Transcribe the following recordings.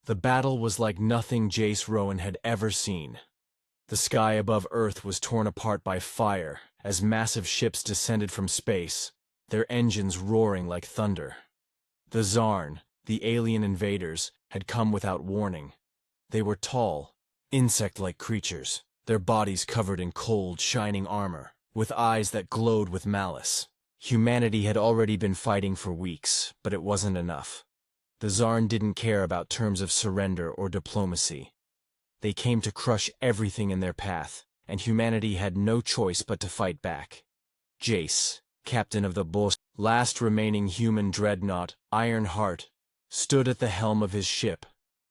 The battle was like nothing Jace Rowan had ever seen. The sky above Earth was torn apart by fire as massive ships descended from space, their engines roaring like thunder. The Zarn, the alien invaders, had come without warning. They were tall, insect-like creatures, their bodies covered in cold, shining armor, with eyes that glowed with malice. Humanity had already been fighting for weeks, but it wasn't enough. The Zarn didn't care about terms of surrender or diplomacy. They came to crush everything in their path, and humanity had no choice but to fight back. Jace, captain of the last remaining human dreadnought, Ironheart, stood at the helm of his ship,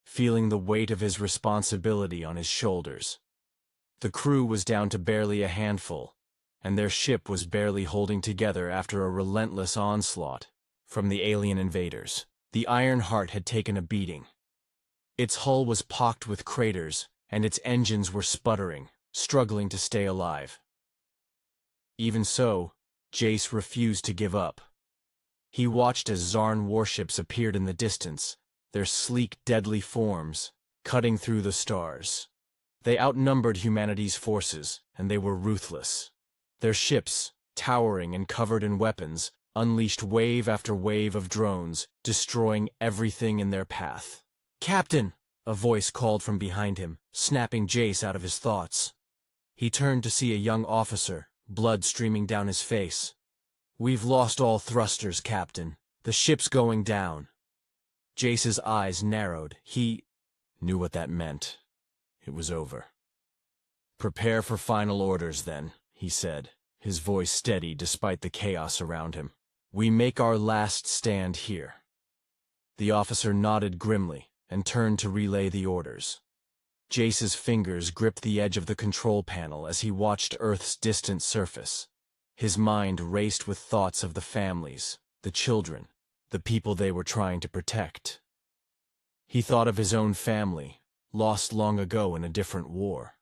feeling the weight of his responsibility on his shoulders. The crew was down to barely a handful, and their ship was barely holding together after a relentless onslaught from the alien invaders. The Ironheart had taken a beating. Its hull was pocked with craters, and its engines were sputtering, struggling to stay alive. Even so, Jace refused to give up. He watched as Zarn warships appeared in the distance, their sleek, deadly forms cutting through the stars. They outnumbered humanity's forces, and they were ruthless. Their ships, towering and covered in weapons, unleashed wave after wave of drones, destroying everything in their path. "Captain!" a voice called from behind him, snapping Jace out of his thoughts. He turned to see a young officer, blood streaming down his face. "We've lost all thrusters, Captain. The ship's going down." Jace's eyes narrowed. He knew what that meant. It was over. "Prepare for final orders, then," he said, his voice steady despite the chaos around him. "We make our last stand here." The officer nodded grimly and turned to relay the orders. Jace's fingers gripped the edge of the control panel as he watched Earth's distant surface. His mind raced with thoughts of the families, the children, the people they were trying to protect. He thought of his own family, lost long ago in a different war.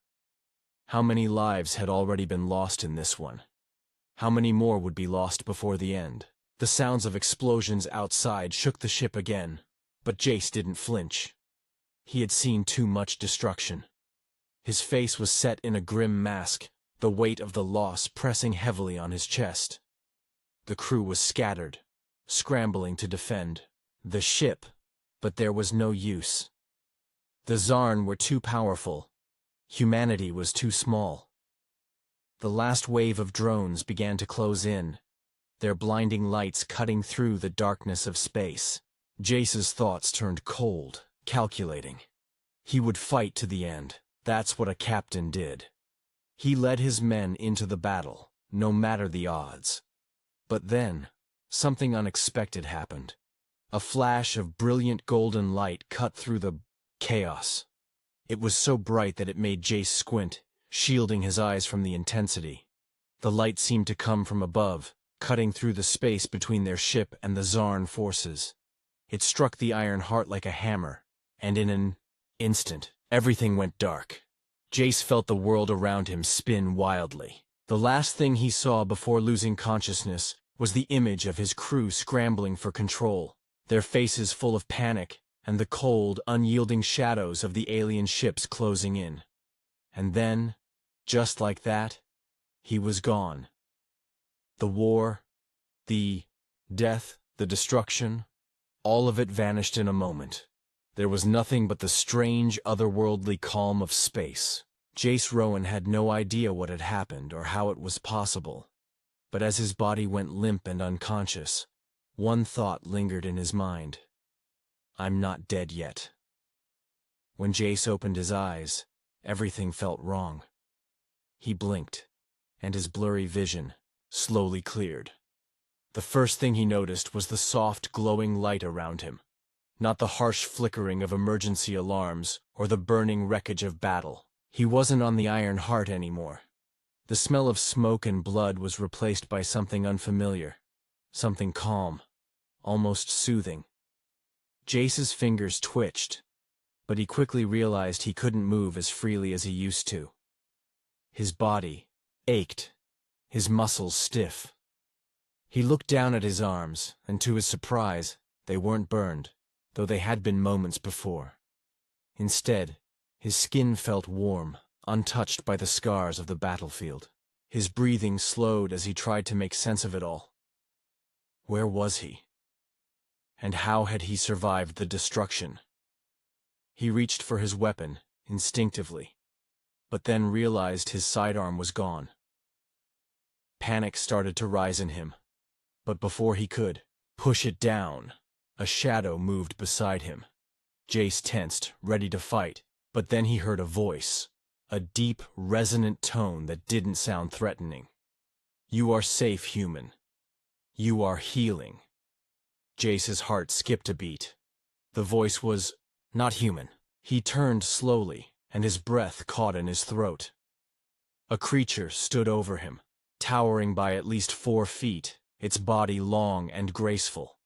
How many lives had already been lost in this one? How many more would be lost before the end? The sounds of explosions outside shook the ship again, but Jace didn't flinch. He had seen too much destruction. His face was set in a grim mask, the weight of the loss pressing heavily on his chest. The crew was scattered, scrambling to defend the ship, but there was no use. The Zarn were too powerful. Humanity was too small. The last wave of drones began to close in, their blinding lights cutting through the darkness of space. Jace's thoughts turned cold, calculating. He would fight to the end. That's what a captain did. He led his men into the battle, no matter the odds. But then, something unexpected happened. A flash of brilliant golden light cut through the chaos. It was so bright that it made Jace squint, shielding his eyes from the intensity. The light seemed to come from above, cutting through the space between their ship and the Zarn forces. It struck the Ironheart like a hammer, and in an instant, everything went dark. Jace felt the world around him spin wildly. The last thing he saw before losing consciousness was the image of his crew scrambling for control, their faces full of panic and the cold, unyielding shadows of the alien ships closing in. And then, just like that, he was gone. The war, the death, the destruction, all of it vanished in a moment. There was nothing but the strange, otherworldly calm of space. Jace Rowan had no idea what had happened or how it was possible. But as his body went limp and unconscious, one thought lingered in his mind. I'm not dead yet. When Jace opened his eyes, everything felt wrong. He blinked, and his blurry vision slowly cleared. The first thing he noticed was the soft, glowing light around him, not the harsh flickering of emergency alarms or the burning wreckage of battle. He wasn't on the Ironheart anymore. The smell of smoke and blood was replaced by something unfamiliar, something calm, almost soothing. Jace's fingers twitched, but he quickly realized he couldn't move as freely as he used to. His body ached, his muscles stiff. He looked down at his arms, and to his surprise, they weren't burned, though they had been moments before. Instead, his skin felt warm, untouched by the scars of the battlefield. His breathing slowed as he tried to make sense of it all. Where was he? And how had he survived the destruction? He reached for his weapon, instinctively, but then realized his sidearm was gone. Panic started to rise in him, but before he could push it down, a shadow moved beside him. Jace tensed, ready to fight, but then he heard a voice, a deep, resonant tone that didn't sound threatening. "You are safe, human. You are healing." Jace's heart skipped a beat. The voice was not human. He turned slowly, and his breath caught in his throat. A creature stood over him, towering by at least 4 feet, its body long and graceful.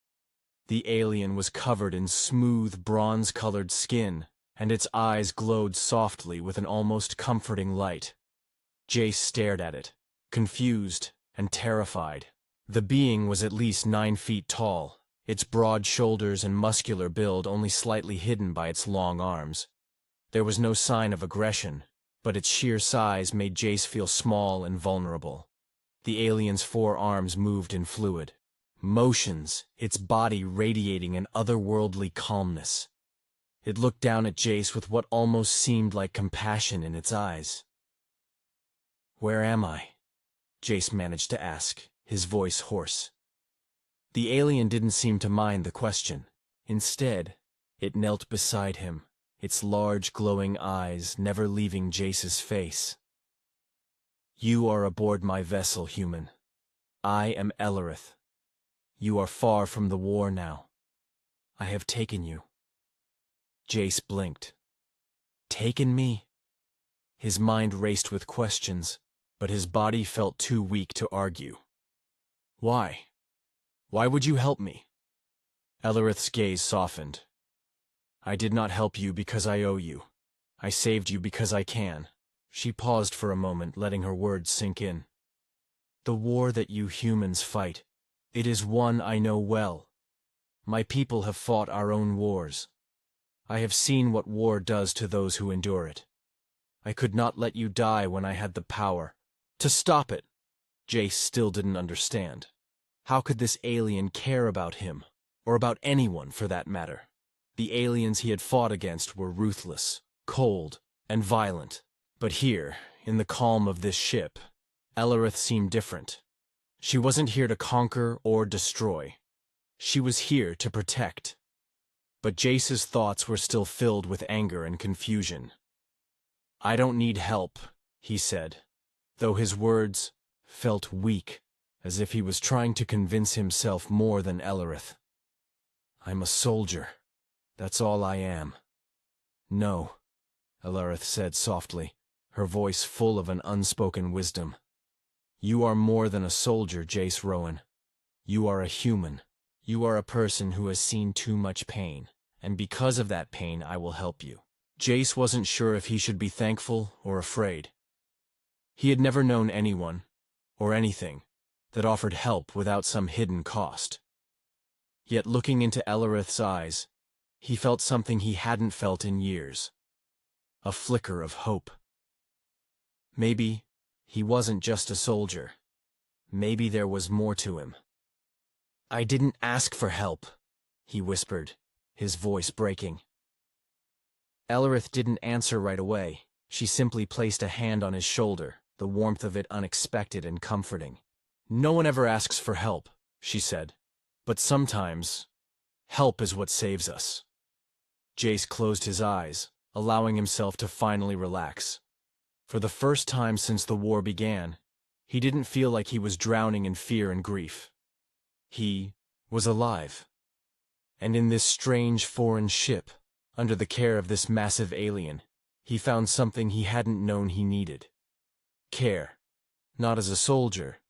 The alien was covered in smooth, bronze-colored skin, and its eyes glowed softly with an almost comforting light. Jace stared at it, confused and terrified. The being was at least 9 feet tall, its broad shoulders and muscular build only slightly hidden by its long arms. There was no sign of aggression, but its sheer size made Jace feel small and vulnerable. The alien's 4 arms moved in fluid motions, its body radiating an otherworldly calmness. It looked down at Jace with what almost seemed like compassion in its eyes. "Where am I?" Jace managed to ask, his voice hoarse. The alien didn't seem to mind the question. Instead, it knelt beside him, its large glowing eyes never leaving Jace's face. "You are aboard my vessel, human. I am Ellerith. You are far from the war now. I have taken you." Jace blinked. "Taken me?" His mind raced with questions, but his body felt too weak to argue. "Why? Why would you help me?" Ellerith's gaze softened. "I did not help you because I owe you. I saved you because I can." She paused for a moment, letting her words sink in. "The war that you humans fight, it is one I know well. My people have fought our own wars. I have seen what war does to those who endure it. I could not let you die when I had the power to stop it." Jace still didn't understand. How could this alien care about him, or about anyone for that matter? The aliens he had fought against were ruthless, cold, and violent. But here, in the calm of this ship, Ellerith seemed different. She wasn't here to conquer or destroy. She was here to protect. But Jace's thoughts were still filled with anger and confusion. "I don't need help," he said, though his words felt weak, as if he was trying to convince himself more than Ellerith. "I'm a soldier. That's all I am." "No," Ellerith said softly, her voice full of an unspoken wisdom. "You are more than a soldier, Jace Rowan. You are a human. You are a person who has seen too much pain, and because of that pain I will help you." Jace wasn't sure if he should be thankful or afraid. He had never known anyone, or anything, that offered help without some hidden cost. Yet looking into Ellerith's eyes, he felt something he hadn't felt in years. A flicker of hope. Maybe he wasn't just a soldier. Maybe there was more to him. "I didn't ask for help," he whispered, his voice breaking. Ellerith didn't answer right away. She simply placed a hand on his shoulder, the warmth of it unexpected and comforting. "No one ever asks for help," she said. "But sometimes, help is what saves us." Jace closed his eyes, allowing himself to finally relax. For the first time since the war began, he didn't feel like he was drowning in fear and grief. He was alive. And in this strange foreign ship, under the care of this massive alien, he found something he hadn't known he needed. Care. Not as a soldier,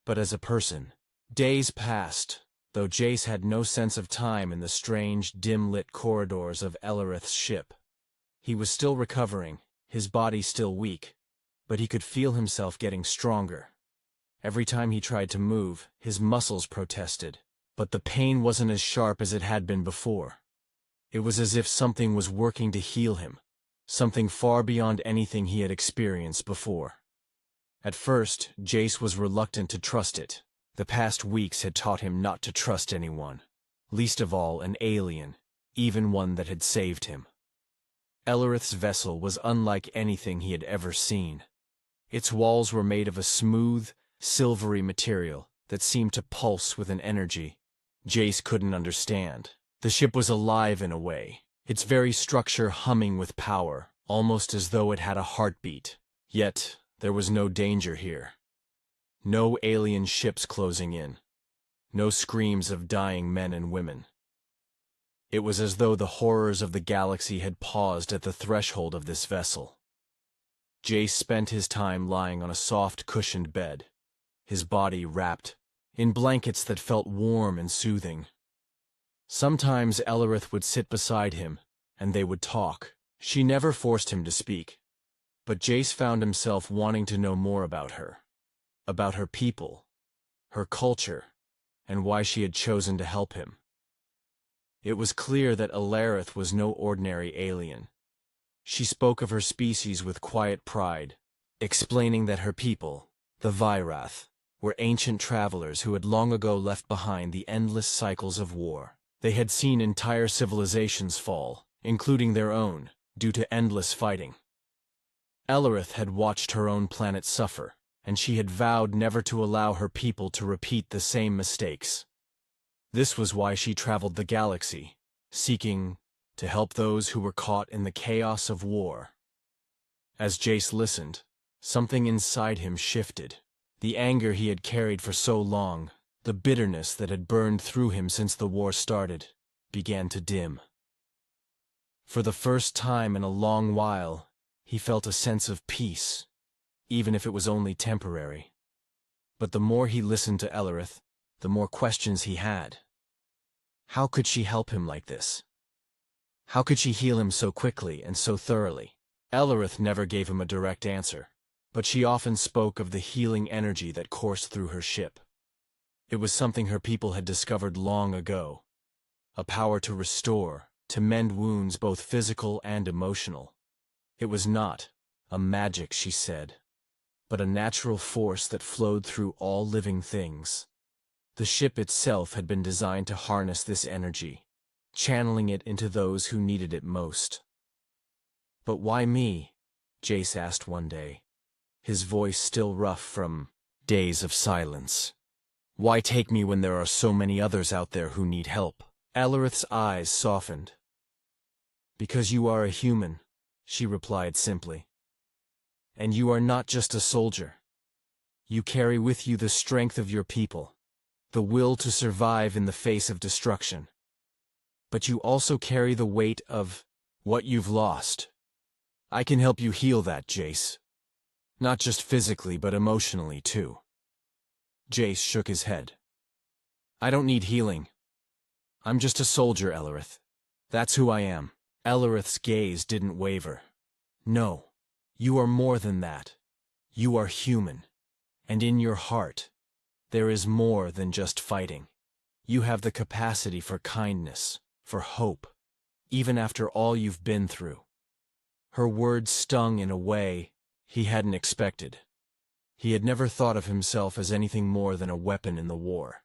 but as a person. Days passed, though Jace had no sense of time in the strange, dim-lit corridors of Ellerith's ship. He was still recovering, his body still weak, but he could feel himself getting stronger. Every time he tried to move, his muscles protested, but the pain wasn't as sharp as it had been before. It was as if something was working to heal him, something far beyond anything he had experienced before. At first, Jace was reluctant to trust it. The past weeks had taught him not to trust anyone, least of all an alien, even one that had saved him. Ellerith's vessel was unlike anything he had ever seen. Its walls were made of a smooth, silvery material that seemed to pulse with an energy Jace couldn't understand. The ship was alive in a way, its very structure humming with power, almost as though it had a heartbeat. Yet, there was no danger here. No alien ships closing in. No screams of dying men and women. It was as though the horrors of the galaxy had paused at the threshold of this vessel. Jace spent his time lying on a soft, cushioned bed, his body wrapped in blankets that felt warm and soothing. Sometimes Ellerith would sit beside him, and they would talk. She never forced him to speak, but Jace found himself wanting to know more about her people, her culture, and why she had chosen to help him. It was clear that Ellerith was no ordinary alien. She spoke of her species with quiet pride, explaining that her people, the Vyrath, were ancient travelers who had long ago left behind the endless cycles of war. They had seen entire civilizations fall, including their own, due to endless fighting. Ellerith had watched her own planet suffer, and she had vowed never to allow her people to repeat the same mistakes. This was why she traveled the galaxy, seeking to help those who were caught in the chaos of war. As Jace listened, something inside him shifted. The anger he had carried for so long, the bitterness that had burned through him since the war started, began to dim. For the first time in a long while, he felt a sense of peace, even if it was only temporary. But the more he listened to Ellerith, the more questions he had. How could she help him like this? How could she heal him so quickly and so thoroughly? Ellerith never gave him a direct answer, but she often spoke of the healing energy that coursed through her ship. It was something her people had discovered long ago, a power to restore, to mend wounds both physical and emotional. It was not a magic, she said, but a natural force that flowed through all living things. The ship itself had been designed to harness this energy, channeling it into those who needed it most. "But why me?" Jace asked one day, his voice still rough from days of silence. "Why take me when there are so many others out there who need help?" Ellerith's eyes softened. "Because you are a human," she replied simply. "And you are not just a soldier. You carry with you the strength of your people, the will to survive in the face of destruction. But you also carry the weight of what you've lost. I can help you heal that, Jace. Not just physically, but emotionally, too." Jace shook his head. "I don't need healing. I'm just a soldier, Ellerith. That's who I am." Ellerith's gaze didn't waver. "No, you are more than that. You are human. And in your heart, there is more than just fighting. You have the capacity for kindness, for hope, even after all you've been through." Her words stung in a way he hadn't expected. He had never thought of himself as anything more than a weapon in the war.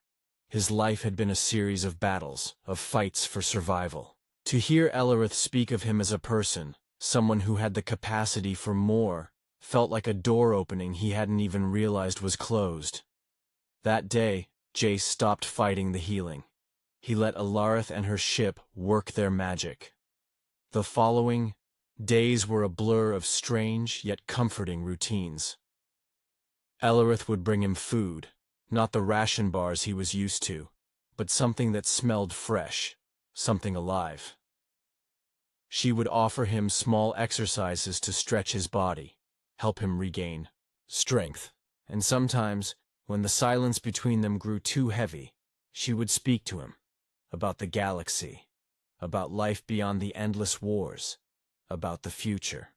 His life had been a series of battles, of fights for survival. To hear Ellerith speak of him as a person, someone who had the capacity for more, felt like a door opening he hadn't even realized was closed. That day, Jace stopped fighting the healing. He let Ellerith and her ship work their magic. The following days were a blur of strange yet comforting routines. Ellerith would bring him food, not the ration bars he was used to, but something that smelled fresh, something alive. She would offer him small exercises to stretch his body, help him regain strength, and sometimes, when the silence between them grew too heavy, she would speak to him about the galaxy, about life beyond the endless wars, about the future.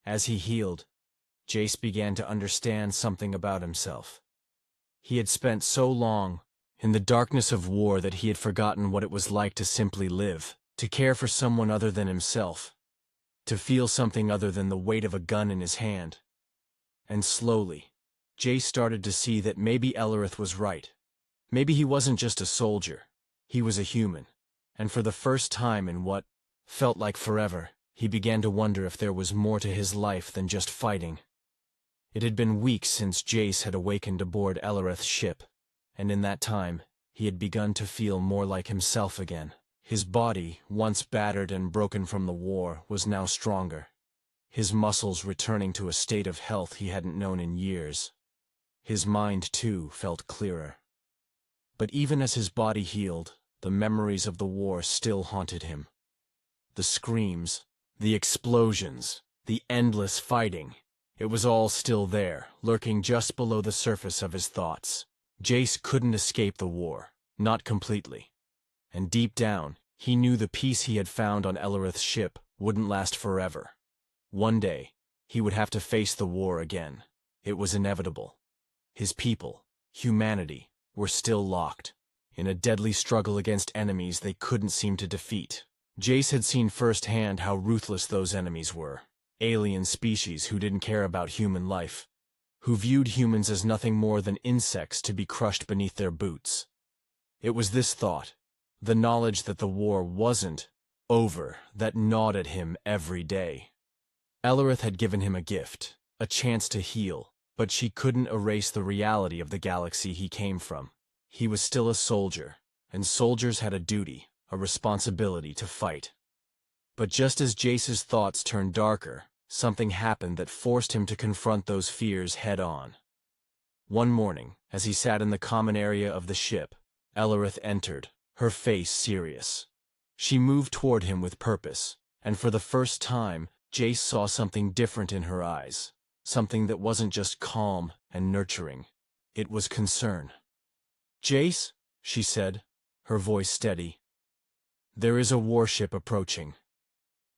As he healed, Jace began to understand something about himself. He had spent so long in the darkness of war that he had forgotten what it was like to simply live. to care for someone other than himself, to feel something other than the weight of a gun in his hand. And slowly, Jace started to see that maybe Ellerith was right. Maybe he wasn't just a soldier, he was a human. And for the first time in what felt like forever, he began to wonder if there was more to his life than just fighting. It had been weeks since Jace had awakened aboard Ellerith's ship, and in that time, he had begun to feel more like himself again. His body, once battered and broken from the war, was now stronger, his muscles returning to a state of health he hadn't known in years. His mind, too, felt clearer. But even as his body healed, the memories of the war still haunted him. The screams, the explosions, the endless fighting, it was all still there, lurking just below the surface of his thoughts. Jace couldn't escape the war, not completely. And deep down, he knew the peace he had found on Ellerith's ship wouldn't last forever. One day, he would have to face the war again. It was inevitable. His people, humanity, were still locked in a deadly struggle against enemies they couldn't seem to defeat. Jace had seen firsthand how ruthless those enemies were. Alien species who didn't care about human life, who viewed humans as nothing more than insects to be crushed beneath their boots. It was this thought, the knowledge that the war wasn't over, that gnawed at him every day. Ellerith had given him a gift, a chance to heal, but she couldn't erase the reality of the galaxy he came from. He was still a soldier, and soldiers had a duty, a responsibility to fight. But just as Jace's thoughts turned darker, something happened that forced him to confront those fears head-on. One morning, as he sat in the common area of the ship, Ellerith entered, her face serious. She moved toward him with purpose, and for the first time, Jace saw something different in her eyes, something that wasn't just calm and nurturing. It was concern. "Jace," she said, her voice steady, "there is a warship approaching."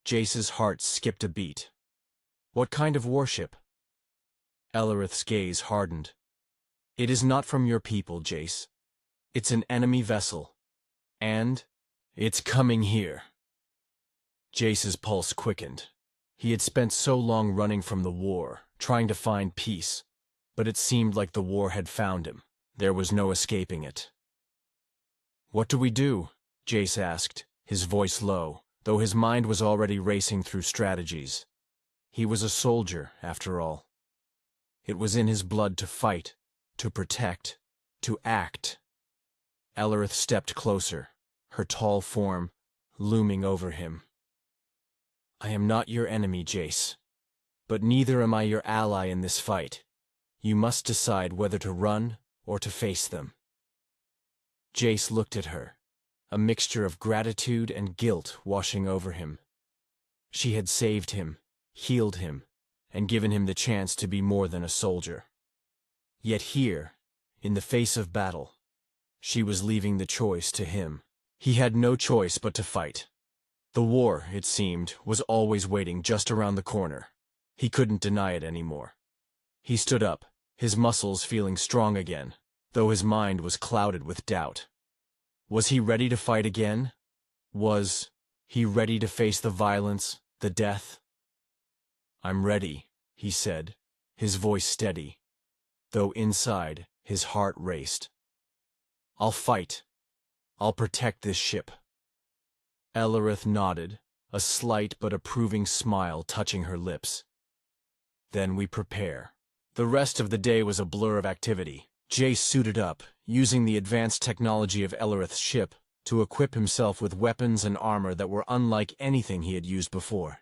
Jace's heart skipped a beat. "What kind of warship?" Ellerith's gaze hardened. "It is not from your people, Jace. It's an enemy vessel. And it's coming here." Jace's pulse quickened. He had spent so long running from the war, trying to find peace, but it seemed like the war had found him. There was no escaping it. "What do we do?" Jace asked, his voice low, though his mind was already racing through strategies. He was a soldier, after all. It was in his blood to fight, to protect, to act. Ellerith stepped closer, her tall form looming over him. "I am not your enemy, Jace, but neither am I your ally in this fight. You must decide whether to run or to face them." Jace looked at her, a mixture of gratitude and guilt washing over him. She had saved him, healed him, and given him the chance to be more than a soldier. Yet here, in the face of battle, she was leaving the choice to him. He had no choice but to fight. The war, it seemed, was always waiting just around the corner. He couldn't deny it anymore. He stood up, his muscles feeling strong again, though his mind was clouded with doubt. Was he ready to fight again? Was he ready to face the violence, the death? "I'm ready," he said, his voice steady, though inside his heart raced. "I'll fight. I'll protect this ship." Ellerith nodded, a slight but approving smile touching her lips. "Then we prepare." The rest of the day was a blur of activity. Jace suited up, using the advanced technology of Ellerith's ship to equip himself with weapons and armor that were unlike anything he had used before.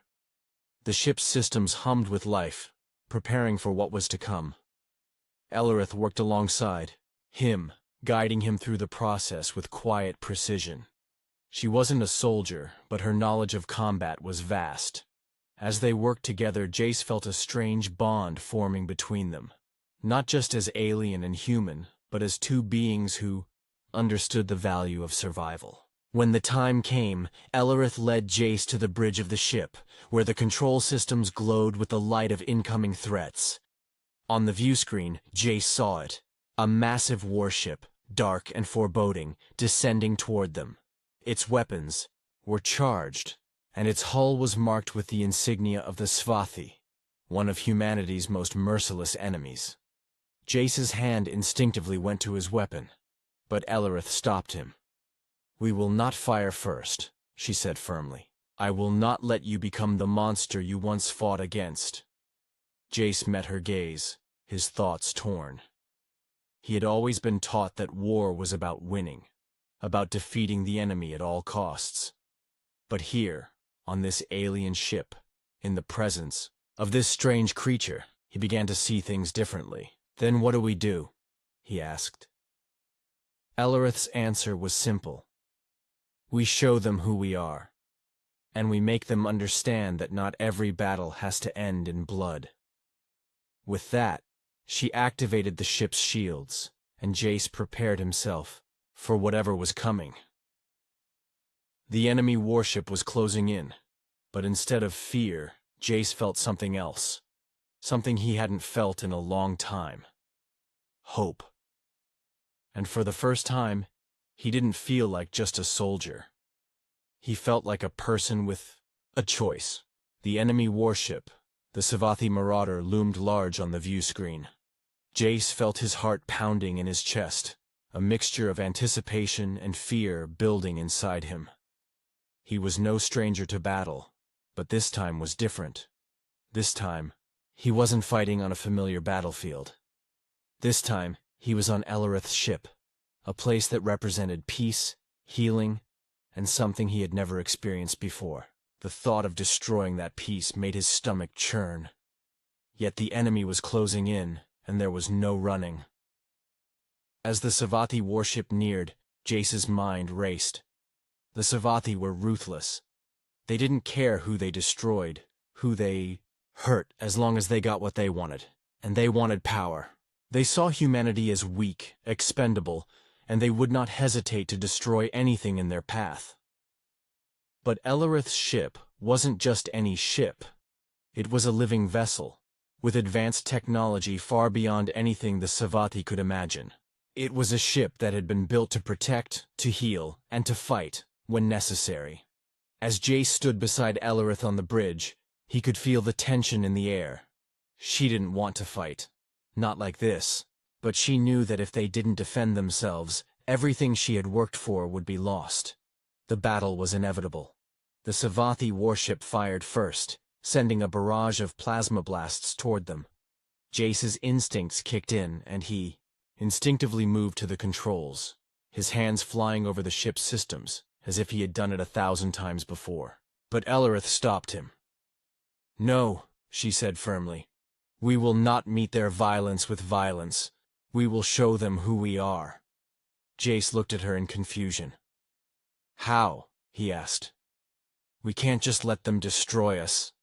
The ship's systems hummed with life, preparing for what was to come. Ellerith worked alongside him, guiding him through the process with quiet precision. She wasn't a soldier, but her knowledge of combat was vast. As they worked together, Jace felt a strange bond forming between them. Not just as alien and human, but as two beings who understood the value of survival. When the time came, Ellerith led Jace to the bridge of the ship, where the control systems glowed with the light of incoming threats. On the view screen, Jace saw it. A massive warship, dark and foreboding, descending toward them. Its weapons, were charged, and its hull was marked with the insignia of the Svathi, one of humanity's most merciless enemies. Jace's hand instinctively went to his weapon, but Ellerith stopped him. "We will not fire first," she said firmly. "I will not let you become the monster you once fought against." Jace met her gaze, his thoughts torn. He had always been taught that war was about winning, about defeating the enemy at all costs. But here, on this alien ship, in the presence of this strange creature, he began to see things differently. "Then what do we do?" he asked. Ellerith's answer was simple. "We show them who we are, and we make them understand that not every battle has to end in blood." With that, she activated the ship's shields, and Jace prepared himself for whatever was coming. The enemy warship was closing in, but instead of fear, Jace felt something else. Something he hadn't felt in a long time. Hope. And for the first time, he didn't feel like just a soldier. He felt like a person with a choice. The enemy warship, the Svathi Marauder, loomed large on the view screen. Jace felt his heart pounding in his chest, a mixture of anticipation and fear building inside him. He was no stranger to battle, but this time was different. This time, he wasn't fighting on a familiar battlefield. This time, he was on Ellerith's ship, a place that represented peace, healing, and something he had never experienced before. The thought of destroying that peace made his stomach churn. Yet the enemy was closing in, and there was no running. As the Svathi warship neared, Jace's mind raced. The Svathi were ruthless. They didn't care who they destroyed, who they hurt, as long as they got what they wanted. And they wanted power. They saw humanity as weak, expendable, and they would not hesitate to destroy anything in their path. But Ellerith's ship wasn't just any ship. It was a living vessel, with advanced technology far beyond anything the Svathi could imagine. It was a ship that had been built to protect, to heal, and to fight when necessary. As Jace stood beside Ellerith on the bridge, he could feel the tension in the air. She didn't want to fight. Not like this. But she knew that if they didn't defend themselves, everything she had worked for would be lost. The battle was inevitable. The Svathi warship fired first, sending a barrage of plasma blasts toward them. Jace's instincts kicked in, and he instinctively moved to the controls, his hands flying over the ship's systems, as if he had done it 1,000 times before. But Ellerith stopped him. "No," she said firmly. "We will not meet their violence with violence. We will show them who we are." Jace looked at her in confusion. "How?" he asked. "We can't just let them destroy us."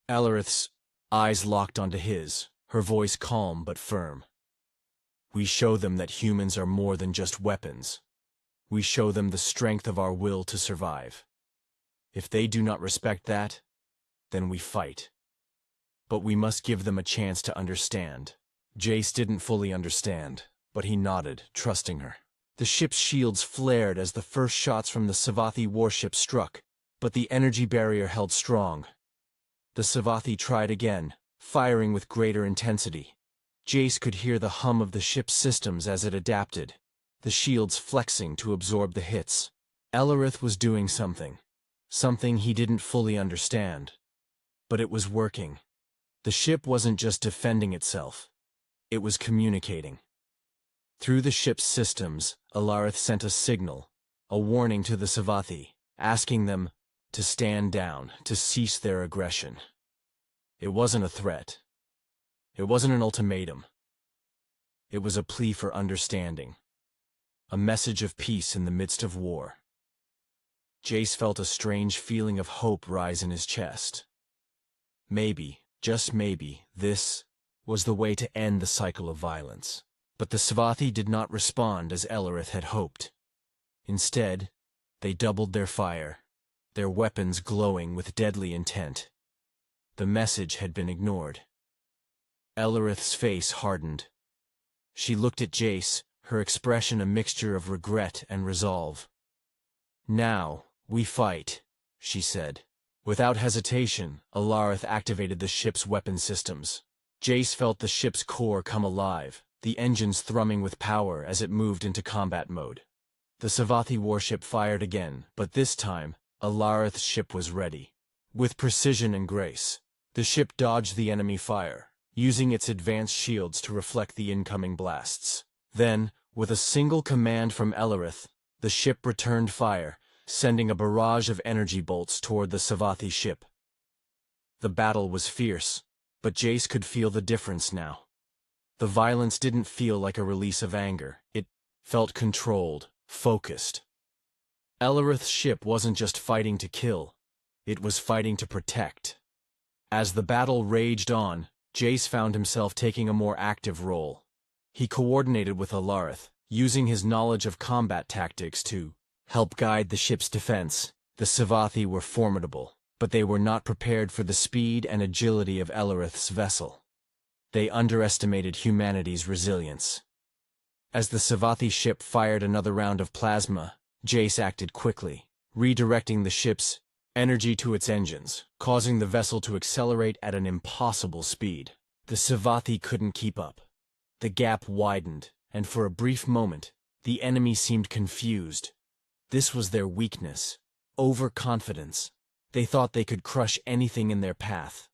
Ellerith's eyes locked onto his, her voice calm but firm. "We show them that humans are more than just weapons. We show them the strength of our will to survive. If they do not respect that, then we fight. But we must give them a chance to understand." Jace didn't fully understand, but he nodded, trusting her. The ship's shields flared as the first shots from the Svathi warship struck, but the energy barrier held strong. The Svathi tried again, firing with greater intensity. Jace could hear the hum of the ship's systems as it adapted, the shields flexing to absorb the hits. Ellerith was doing something he didn't fully understand. But it was working. The ship wasn't just defending itself. It was communicating. Through the ship's systems, Ellerith sent a signal, a warning to the Svathi, asking them to stand down, to cease their aggression. It wasn't a threat. It wasn't an ultimatum. It was a plea for understanding, a message of peace in the midst of war. Jace felt a strange feeling of hope rise in his chest. Maybe, just maybe, this was the way to end the cycle of violence. But the Svathi did not respond as Ellerith had hoped. Instead, they doubled their fire, their weapons glowing with deadly intent. The message had been ignored. Ellerith's face hardened. She looked at Jace, her expression a mixture of regret and resolve. Now, "We fight," she said. Without hesitation, Alarith activated the ship's weapon systems. Jace felt the ship's core come alive, the engines thrumming with power as it moved into combat mode. The Savathi warship fired again, but this time, Alarith's ship was ready. With precision and grace, the ship dodged the enemy fire, using its advanced shields to reflect the incoming blasts. Then, with a single command from Alarith, the ship returned fire, sending a barrage of energy bolts toward the Savathi ship. The battle was fierce, but Jace could feel the difference now. The violence didn't feel like a release of anger. It felt controlled, focused. Alarith's ship wasn't just fighting to kill, it was fighting to protect. As the battle raged on, Jace found himself taking a more active role. He coordinated with Alarith, using his knowledge of combat tactics to help guide the ship's defense. The Savathi were formidable, but they were not prepared for the speed and agility of Alarith's vessel. They underestimated humanity's resilience. As the Savathi ship fired another round of plasma, Jace acted quickly, redirecting the ship's energy to its engines, causing the vessel to accelerate at an impossible speed. The Savathi couldn't keep up. The gap widened, and for a brief moment, the enemy seemed confused. This was their weakness, overconfidence. They thought they could crush anything in their path.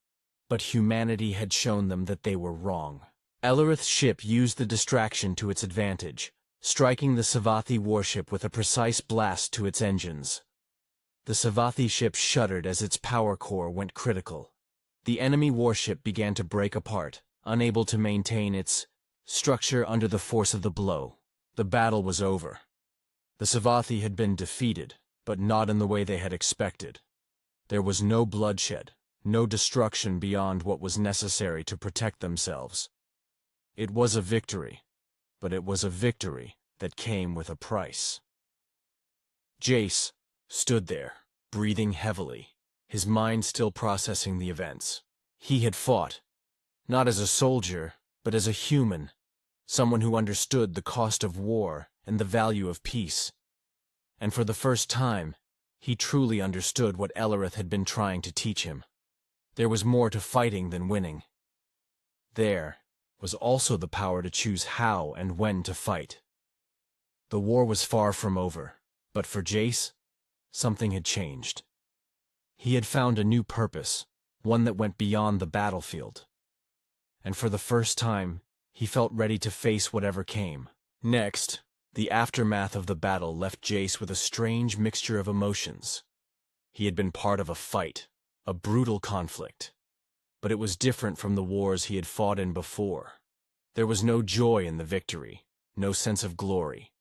But humanity had shown them that they were wrong. Alarith's ship used the distraction to its advantage, striking the Savathi warship with a precise blast to its engines. The Savathi ship shuddered as its power core went critical. The enemy warship began to break apart, unable to maintain its structure under the force of the blow. The battle was over. The Savathi had been defeated, but not in the way they had expected. There was no bloodshed, no destruction beyond what was necessary to protect themselves. It was a victory, but it was a victory that came with a price. Jace stood there, breathing heavily, his mind still processing the events. He had fought, not as a soldier, but as a human, someone who understood the cost of war and the value of peace. And for the first time, he truly understood what Alarith had been trying to teach him. There was more to fighting than winning. There was also the power to choose how and when to fight. The war was far from over, but for Jace, something had changed. He had found a new purpose, one that went beyond the battlefield. And for the first time, he felt ready to face whatever came. Next, the aftermath of the battle left Jace with a strange mixture of emotions. He had been part of a fight, a brutal conflict. But it was different from the wars he had fought in before. There was no joy in the victory, no sense of glory.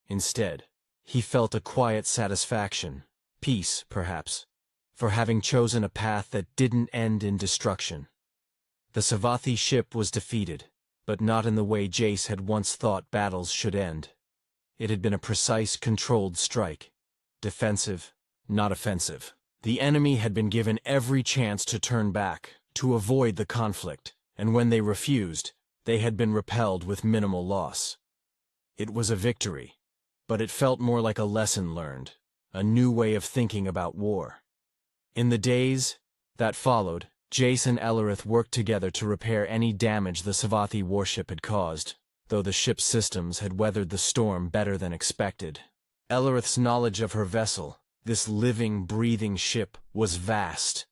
Instead, he felt a quiet satisfaction, peace, perhaps, for having chosen a path that didn't end in destruction. The Savathi ship was defeated, but not in the way Jace had once thought battles should end. It had been a precise, controlled strike. Defensive, not offensive. The enemy had been given every chance to turn back, to avoid the conflict, and when they refused, they had been repelled with minimal loss. It was a victory, but it felt more like a lesson learned, a new way of thinking about war. In the days that followed, Jace and Alarith worked together to repair any damage the Savathi warship had caused, though the ship's systems had weathered the storm better than expected. Alarith's knowledge of her vessel, this living, breathing ship, was vast,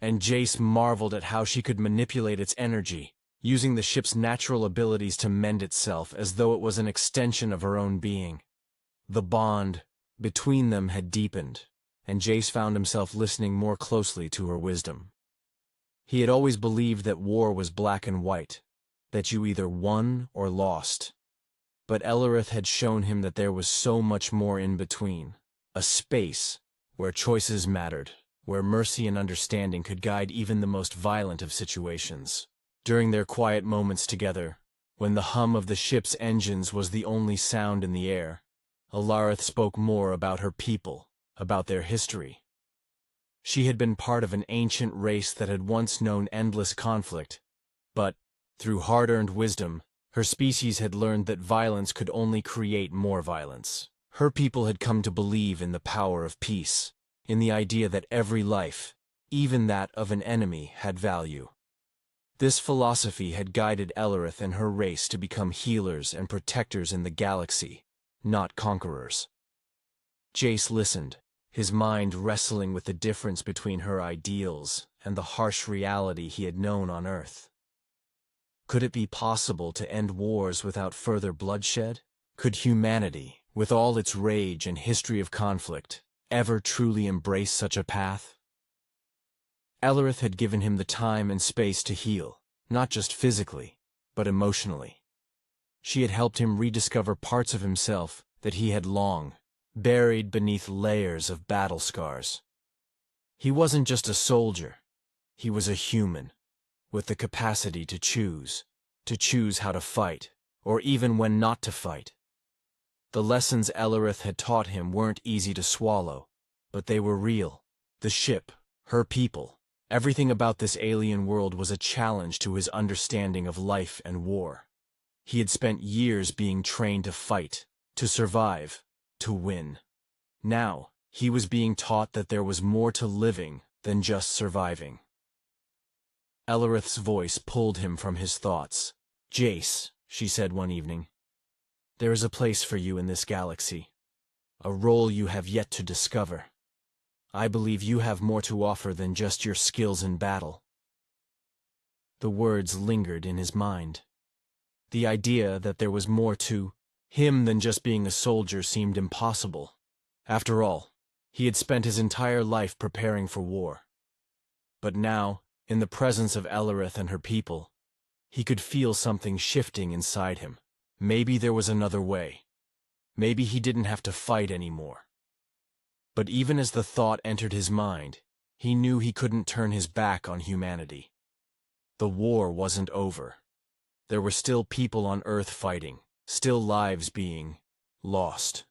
and Jace marveled at how she could manipulate its energy, using the ship's natural abilities to mend itself as though it was an extension of her own being. The bond between them had deepened, and Jace found himself listening more closely to her wisdom. He had always believed that war was black and white, that you either won or lost. But Alarith had shown him that there was so much more in between, a space where choices mattered, where mercy and understanding could guide even the most violent of situations. During their quiet moments together, when the hum of the ship's engines was the only sound in the air, Alarith spoke more about her people, about their history. She had been part of an ancient race that had once known endless conflict, but, through hard-earned wisdom, her species had learned that violence could only create more violence. Her people had come to believe in the power of peace, in the idea that every life, even that of an enemy, had value. This philosophy had guided Ellerith and her race to become healers and protectors in the galaxy, not conquerors. Jace listened, his mind wrestling with the difference between her ideals and the harsh reality he had known on Earth. Could it be possible to end wars without further bloodshed? Could humanity, with all its rage and history of conflict, ever truly embrace such a path? Ellerith had given him the time and space to heal, not just physically, but emotionally. She had helped him rediscover parts of himself that he had long buried beneath layers of battle scars. He wasn't just a soldier, he was a human, with the capacity to choose how to fight, or even when not to fight. The lessons Ellerith had taught him weren't easy to swallow, but they were real. The ship, her people, everything about this alien world was a challenge to his understanding of life and war. He had spent years being trained to fight, to survive, to win. Now, he was being taught that there was more to living than just surviving. Ellerith's voice pulled him from his thoughts. "Jace," she said one evening, "there is a place for you in this galaxy, a role you have yet to discover. I believe you have more to offer than just your skills in battle." The words lingered in his mind. The idea that there was more to him than just being a soldier seemed impossible. After all, he had spent his entire life preparing for war. But now, in the presence of Ellerith and her people, he could feel something shifting inside him. Maybe there was another way. Maybe he didn't have to fight anymore. But even as the thought entered his mind, he knew he couldn't turn his back on humanity. The war wasn't over. There were still people on Earth fighting, still lives being lost.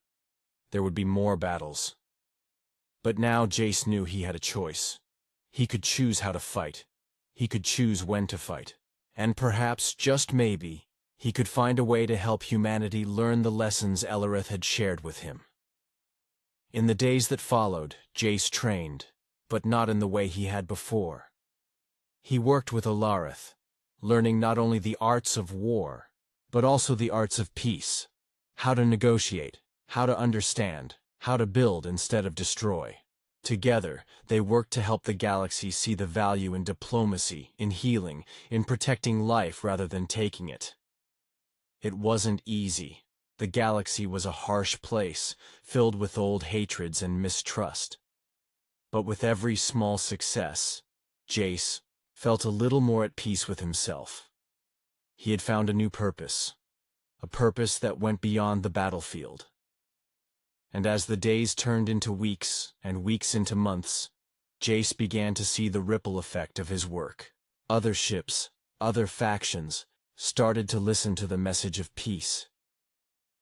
There would be more battles. But now Jace knew he had a choice. He could choose how to fight. He could choose when to fight. And perhaps, just maybe, he could find a way to help humanity learn the lessons Ellerith had shared with him. In the days that followed, Jace trained, but not in the way he had before. He worked with Alarith, learning not only the arts of war, but also the arts of peace, how to negotiate, how to understand, how to build instead of destroy. Together, they worked to help the galaxy see the value in diplomacy, in healing, in protecting life rather than taking it. It wasn't easy. The galaxy was a harsh place, filled with old hatreds and mistrust. But with every small success, Jace felt a little more at peace with himself. He had found a new purpose, a purpose that went beyond the battlefield. And as the days turned into weeks and weeks into months, Jace began to see the ripple effect of his work. Other ships, other factions, started to listen to the message of peace.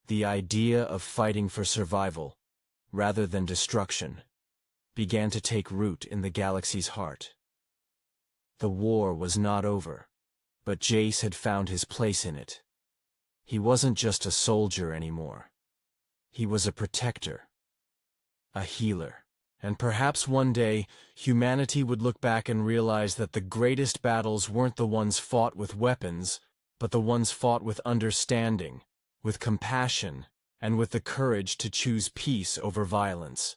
The idea of fighting for survival, rather than destruction, began to take root in the galaxy's heart. The war was not over, but Jace had found his place in it. He wasn't just a soldier anymore. He was a protector, a healer. And perhaps one day, humanity would look back and realize that the greatest battles weren't the ones fought with weapons, but the ones fought with understanding, with compassion, and with the courage to choose peace over violence.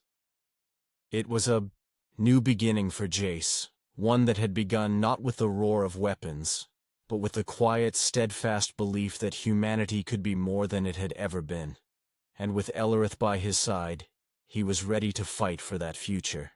It was a new beginning for Jace, one that had begun not with the roar of weapons, but with the quiet, steadfast belief that humanity could be more than it had ever been. And with Ellerith by his side, he was ready to fight for that future.